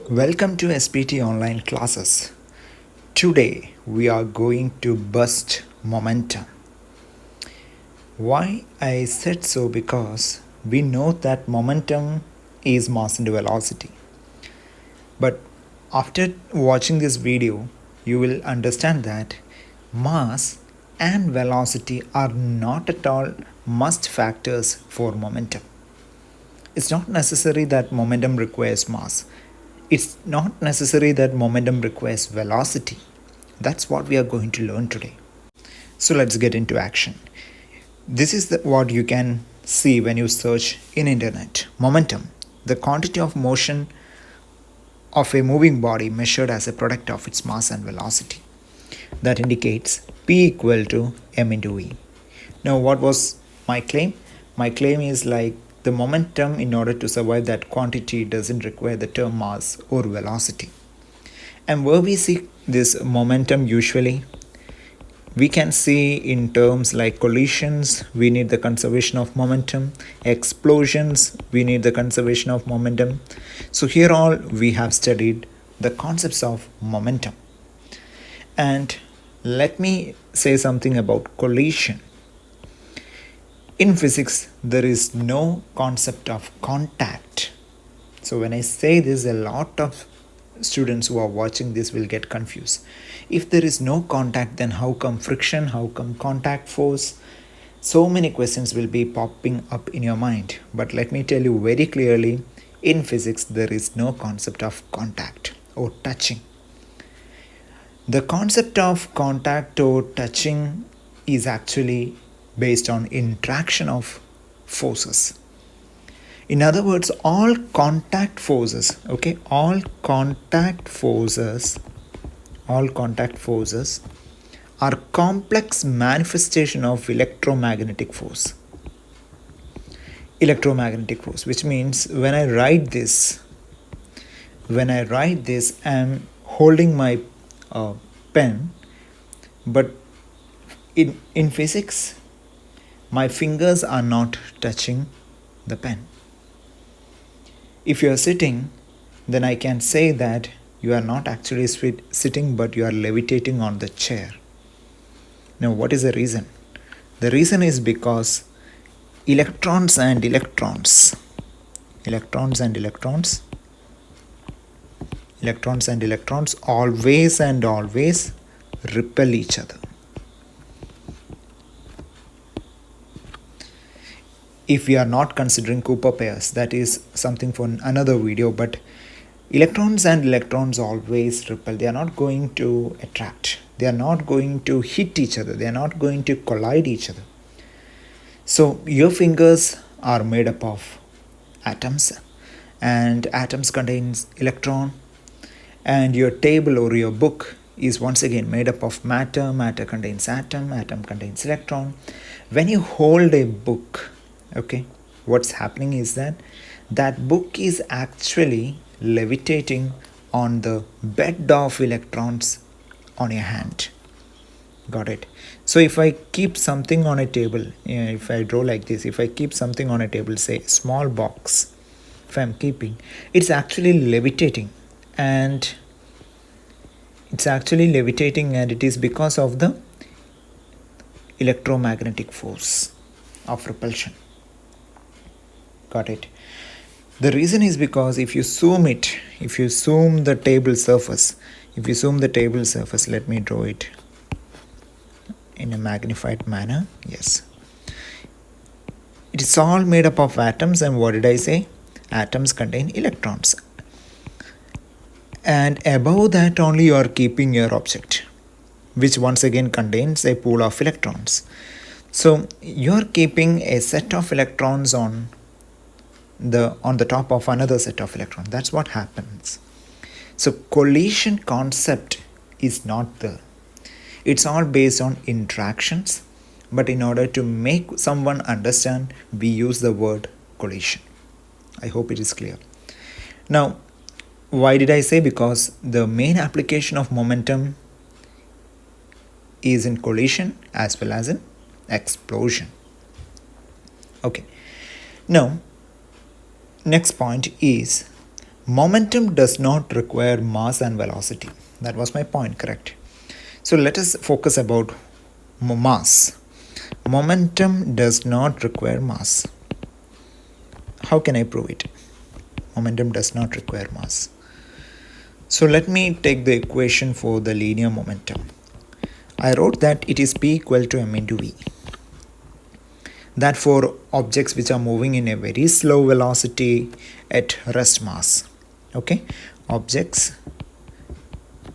Welcome to SPT online classes. Today we are going to bust momentum. Why I said so? Because we know that momentum is mass into velocity. But after watching this video, you will understand that mass and velocity are not at all must factors for momentum. It's not necessary that momentum requires mass. It's not necessary that momentum requires velocity. That's what we are going to learn today. So let's get into action. This is what you can see when you search in internet. Momentum, the quantity of motion of a moving body measured as a product of its mass and velocity. That indicates P equal to m into E. Now what was my claim? My claim is like the momentum, in order to survive that quantity, doesn't require the term mass or velocity. And where we see this momentum usually, we can see in terms like collisions, we need the conservation of momentum. Explosions, we need the conservation of momentum. So here all we have studied the concepts of momentum. And let me say something about collision. In physics, there is no concept of contact. So when I say this, a lot of students who are watching this will get confused. If there is no contact, then how come friction? How come contact force? So many questions will be popping up in your mind. But let me tell you very clearly, in physics, there is no concept of contact or touching. The concept of contact or touching is actually based on interaction of forces. In other words, all contact forces are complex manifestation of electromagnetic force, which means when I write this, I'm holding my pen, but in physics, my fingers are not touching the pen. If you are sitting, then I can say that you are not actually sitting, but you are levitating on the chair. Now, what is the reason? The reason is because electrons always repel each other. If we are not considering Cooper pairs, that is something for another video, but electrons and electrons always repel. They are not going to attract. They are not going to hit each other. They are not going to collide each other. So your fingers are made up of atoms, and atoms contains electron, and your table or your book is once again made up of matter. Matter contains atom contains electron. When you hold a book, what's happening is that book is actually levitating on the bed of electrons on your hand. Got it? So if I keep something on a table, if I draw like this, if I keep something on a table, say small box, if I'm keeping, it's actually levitating, and it is because of the electromagnetic force of repulsion. Got it? The reason is because if you zoom the table surface, let me draw it in a magnified manner. Yes. It is all made up of atoms, and what did I say? Atoms contain electrons. And above that only you are keeping your object, which once again contains a pool of electrons. So you are keeping a set of electrons on the top of another set of electrons. That's what happens. So collision concept is not there. It's all based on interactions, but in order to make someone understand, we use the word collision. I hope it is clear. Now, why did I say? Because the main application of momentum is in collision as well as in explosion. Okay. Now, next point is momentum does not require mass and velocity. That was my point, correct? So let us focus about mass. Momentum does not require mass. How can I prove it? Momentum does not require mass. So let me take the equation for the linear momentum. I wrote that it is P equal to m into v. That for objects which are moving in a very slow velocity at rest mass. Okay, objects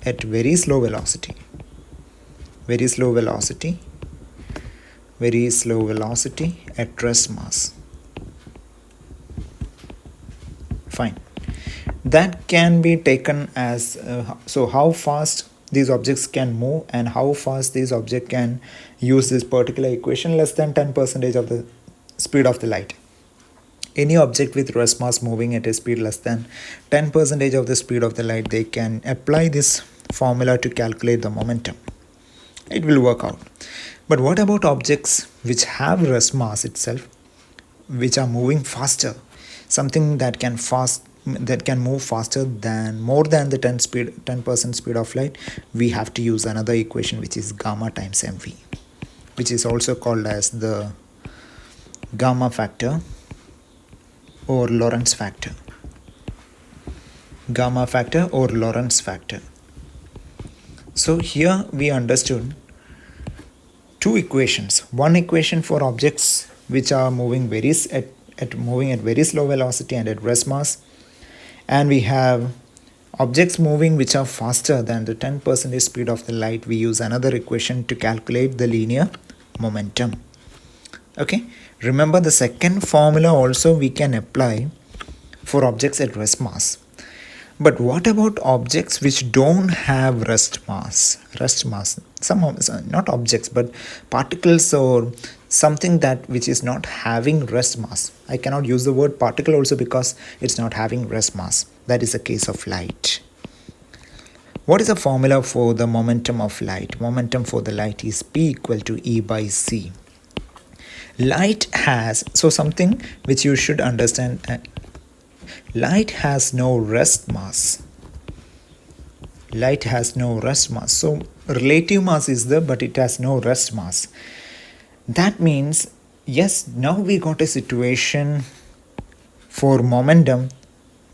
at very slow velocity at rest mass. Fine. That can be taken as so how fast these objects can move and how fast these objects can use this particular equation, less than 10% of the speed of the light. Any object with rest mass moving at a speed less than 10% of the speed of the light, they can apply this formula to calculate the momentum. It will work out. But what about objects which have rest mass itself, which are moving faster, something that can move faster than more than the 10% speed of light? We have to use another equation, which is gamma times mv, which is also called as the gamma factor or Lorentz factor. Gamma factor or Lorentz factor. So here we understood two equations. One equation for objects which are moving at very slow velocity and at rest mass, and we have objects moving which are faster than the 10% speed of the light. We use another equation to calculate the linear momentum. Okay, remember the second formula also we can apply for objects at rest mass. But what about objects which don't have rest mass? Not objects, but particles or something that which is not having rest mass. I cannot use the word particle also because it's not having rest mass. That is the case of light. What is the formula for the momentum of light? Momentum for the light is P equal to E by C. Light has, so something which you should understand, light has no rest mass. Light has no rest mass. So relative mass is there, but it has no rest mass. That means, yes, now we got a situation for momentum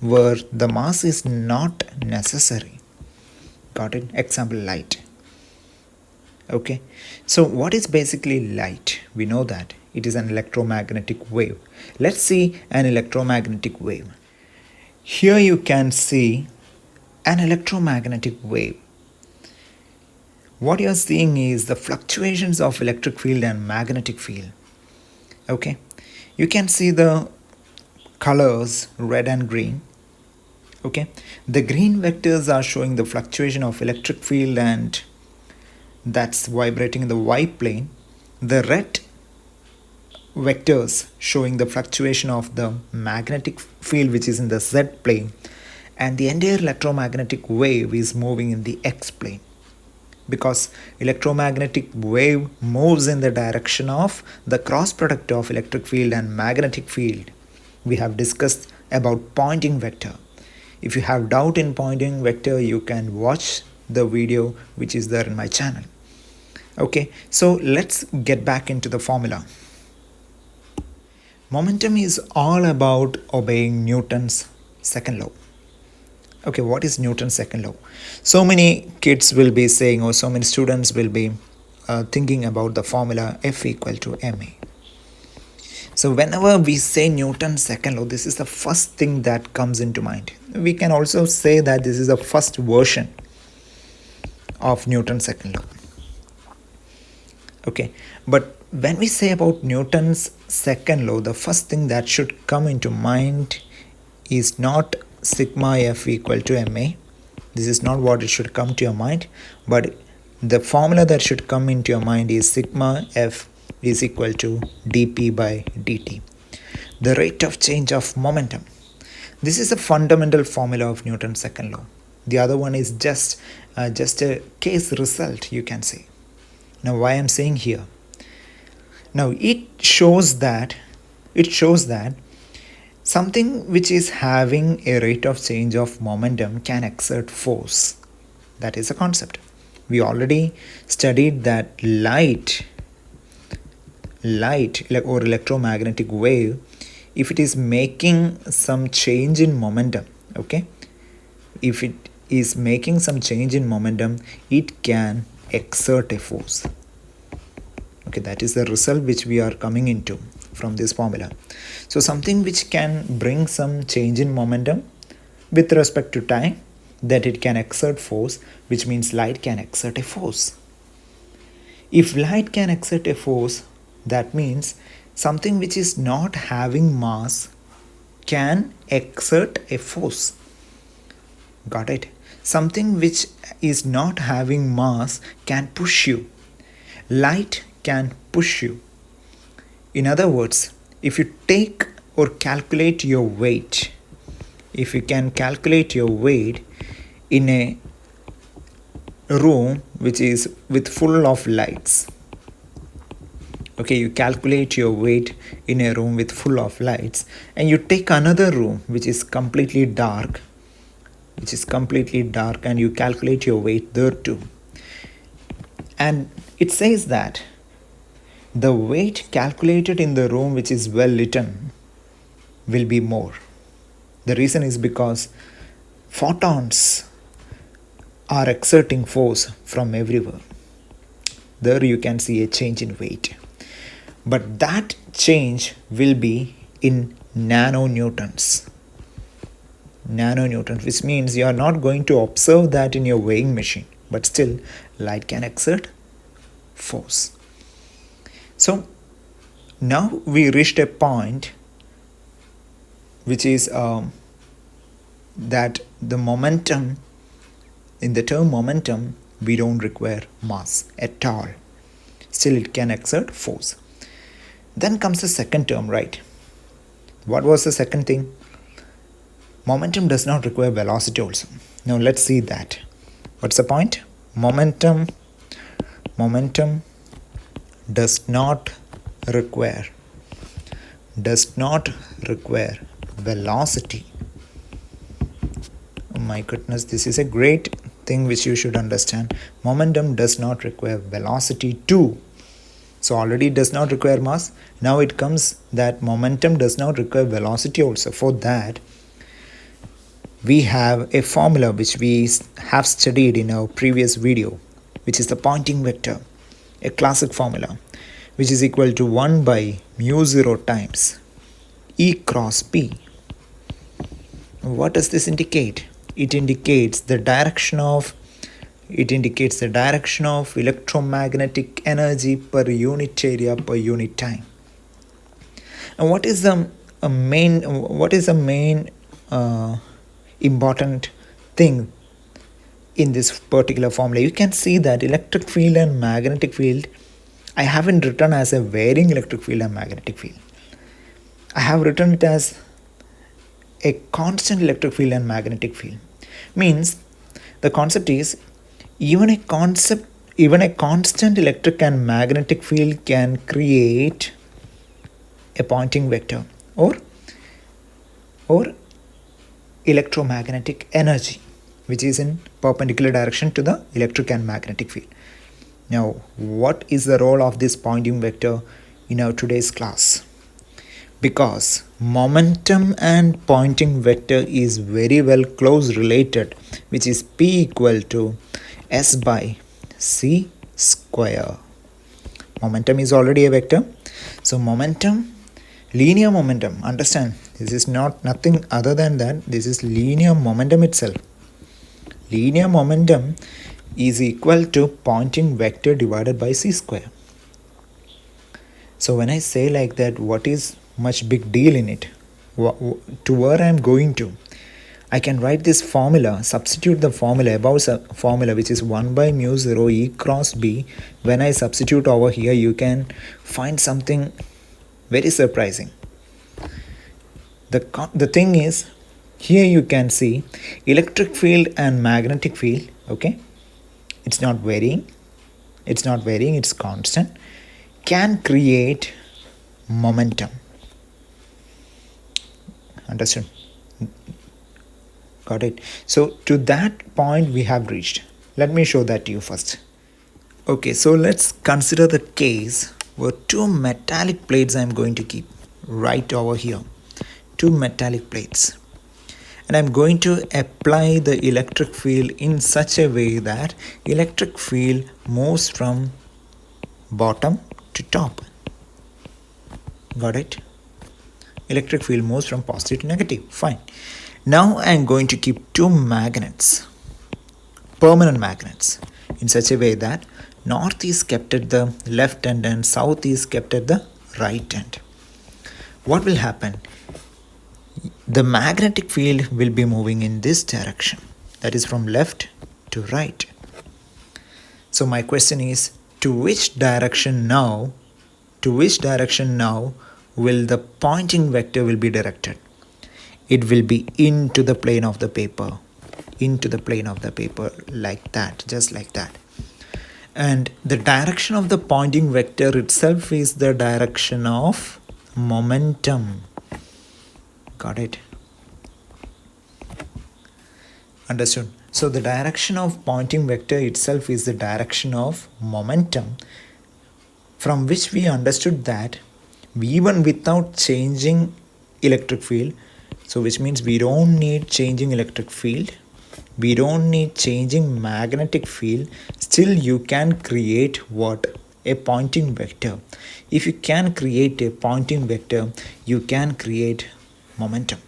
where the mass is not necessary. Got it? Example, light. Okay. So what is basically light? We know that it is an electromagnetic wave. Let's see an electromagnetic wave. Here you can see an electromagnetic wave. What you are seeing is the fluctuations of electric field and magnetic field. Okay, you can see the colors red and green. Okay, the green vectors are showing the fluctuation of electric field and that's vibrating in the y plane. The red vectors showing the fluctuation of the magnetic field which is in the z plane, and the entire electromagnetic wave is moving in the x plane, because electromagnetic wave moves in the direction of the cross product of electric field and magnetic field. We have discussed about Poynting vector. If you have doubt in Poynting vector, you can watch the video which is there in my channel. Okay, so let's get back into the formula. Momentum is all about obeying Newton's second law. Okay, what is Newton's second law? So many kids will be saying, or so many students will be thinking about the formula F equal to ma. So whenever we say Newton's second law, this is the first thing that comes into mind. We can also say that this is the first version of Newton's second law. Okay, but when we say about Newton's second law, the first thing that should come into mind is not sigma F equal to ma, This is not what it should come to your mind, but the formula that should come into your mind is sigma F is equal to dP by dt, the rate of change of momentum. This is a fundamental formula of Newton's second law. The other one is just a case result, you can say. Now, why I'm saying here? Now, it shows that something which is having a rate of change of momentum can exert force. That is a concept. We already studied that light or electromagnetic wave, if it is making some change in momentum, okay, if it is making some change in momentum, it can exert a force. Okay, that is the result which we are coming into from this formula. So something which can bring some change in momentum with respect to time, that it can exert force, which means light can exert a force. If light can exert a force, that means something which is not having mass can exert a force. Got it? Something which is not having mass can push you. Light can push you. In other words, if you take or calculate your weight, if you can calculate your weight in a room which is with full of lights, okay, you calculate your weight in a room with full of lights, and you take another room which is completely dark, and you calculate your weight there too, and it says that the weight calculated in the room which is well lit will be more. The reason is because photons are exerting force from everywhere. There you can see a change in weight, but that change will be in nanonewtons, which means you are not going to observe that in your weighing machine, but still light can exert force. So now we reached a point which is that the momentum, in the term momentum, we don't require mass at all. Still it can exert force. Then comes the second term, right? What was the second thing? Momentum does not require velocity also. Now let's see that. What's the point? Momentum does not require velocity. Oh my goodness, this is a great thing which you should understand. Momentum does not require velocity too. So already it does not require mass. Now it comes that momentum does not require velocity also. For that, we have a formula which we have studied in our previous video, which is the Poynting vector, a classic formula, which is equal to 1 by mu0 times E cross B. What does this indicate? It indicates the direction of electromagnetic energy per unit area per unit time. And what is the main important thing in this particular formula? You can see that electric field and magnetic field, I haven't written as a varying electric field and magnetic field. I have written it as a constant electric field and magnetic field. Means the concept is even a constant electric and magnetic field can create a Poynting vector or electromagnetic energy, which is in perpendicular direction to the electric and magnetic field. Now, what is the role of this Poynting vector in our today's class? Because momentum and Poynting vector is very well close related, which is P equal to S by C square. Momentum is already a vector. So momentum, linear momentum, understand, this is nothing other than that. This is linear momentum itself. Linear momentum is equal to Poynting vector divided by C square. So when I say like that, what is much big deal in it? To where I am going to? I can write this formula, substitute the formula, above formula, which is 1 by mu 0 E cross B. When I substitute over here, you can find something very surprising. The thing is, here you can see electric field and magnetic field, okay? It's not varying, it's constant, can create momentum. Understood? Got it? So to that point we have reached. Let me show that to you first. Okay, so let's consider the case where two metallic plates I am going to keep right over here. Two metallic plates. And I'm going to apply the electric field in such a way that electric field moves from bottom to top. Got it? Electric field moves from positive to negative. Fine. Now I'm going to keep two magnets, permanent magnets, in such a way that north is kept at the left end and south is kept at the right end. What will happen? The magnetic field will be moving in this direction, that is from left to right. So my question is, to which direction now will the pointing vector will be directed? It will be into the plane of the paper, like that, just like that. And the direction of the pointing vector itself is the direction of momentum. Got it? Understood? So the direction of pointing vector itself is the direction of momentum, from which we understood that even without changing electric field, so which means we don't need changing electric field, we don't need changing magnetic field, still you can create what? A pointing vector. If you can create a pointing vector, you can create momentum.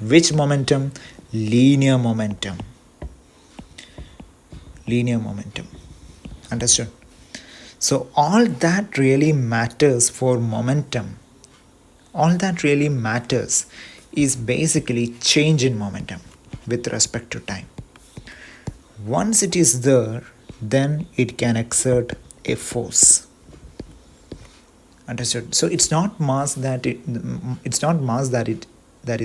Which momentum? Linear momentum. Understood? So all that really matters for momentum, all that really matters is basically change in momentum with respect to time. Once it is there, then it can exert a force. Understood? So it's not mass that is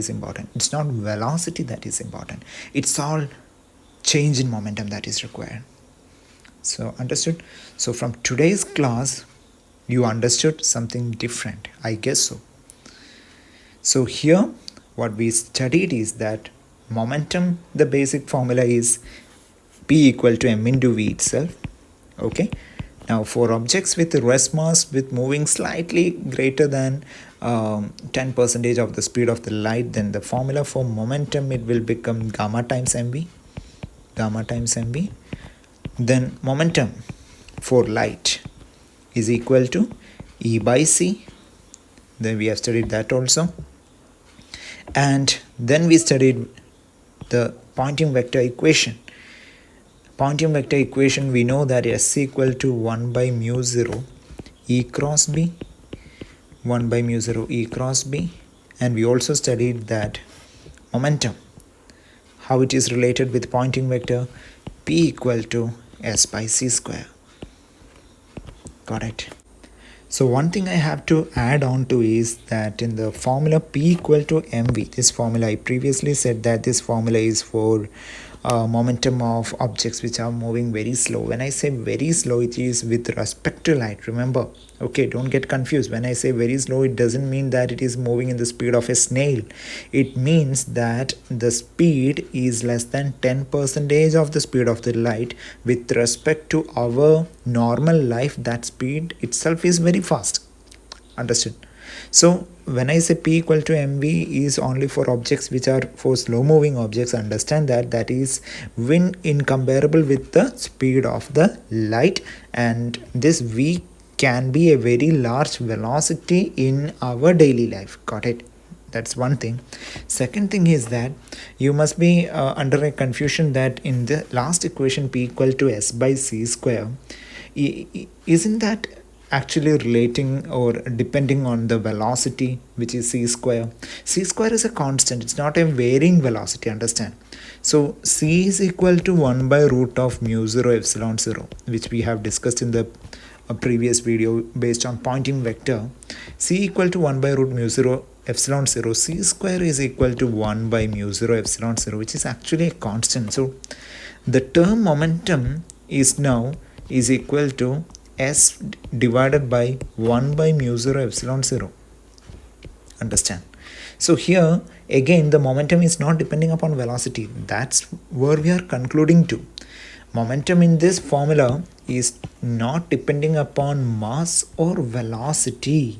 important. It's not velocity that is important. It's all change in momentum that is required. So understood? So from today's class, you understood something different. I guess so. So here, what we studied is that momentum, the basic formula is P equal to m into v itself. Okay. Now for objects with rest mass with moving slightly greater than 10% of the speed of the light, then the formula for momentum, it will become gamma times mv. Then momentum for light is equal to E by c. Then we have studied that also. And then we studied the Poynting vector equation. Poynting vector equation, we know that S equal to 1 by mu 0 E cross B. 1 by mu 0 E cross B. And we also studied that momentum, how it is related with Poynting vector, P equal to S by C square. Got it? So one thing I have to add on to is that in the formula P equal to mv, this formula, I previously said that this formula is for momentum of objects which are moving very slow. When I say very slow, it is with respect to light. Remember, okay, don't get confused. When I say very slow, it doesn't mean that it is moving in the speed of a snail. It means that the speed is less than 10% of the speed of the light. With respect to our normal life, that speed itself is very fast. Understood? So when I say P equal to mv is only for objects which are for slow moving objects, understand that that is when incomparable with the speed of the light, and this v can be a very large velocity in our daily life. Got it? That's one thing. Second thing is that you must be under a confusion that in the last equation P equal to S by C square, isn't that actually relating or depending on the velocity, which is c square. C square is a constant, it's not a varying velocity, understand. So c is equal to 1 by root of mu 0 epsilon 0, which we have discussed in the previous video based on Poynting vector. C equal to 1 by root mu 0 epsilon 0. C square is equal to 1 by mu 0 epsilon 0, which is actually a constant. So the term momentum is now is equal to S divided by 1 by mu 0 epsilon 0. Understand? So here again the momentum is not depending upon velocity. That's where we are concluding to. Momentum in this formula is not depending upon mass or velocity.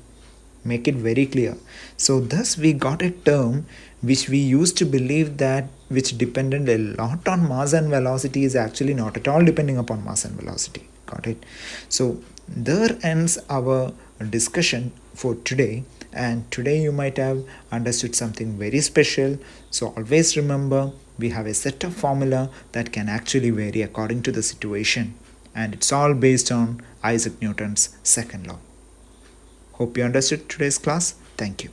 Make it very clear. So thus we got a term which we used to believe that which depended a lot on mass and velocity is actually not at all depending upon mass and velocity. Got it? So there ends our discussion for today, and today you might have understood something very special. So always remember, we have a set of formula that can actually vary according to the situation, and it's all based on Isaac Newton's second law. Hope you understood today's class. Thank you.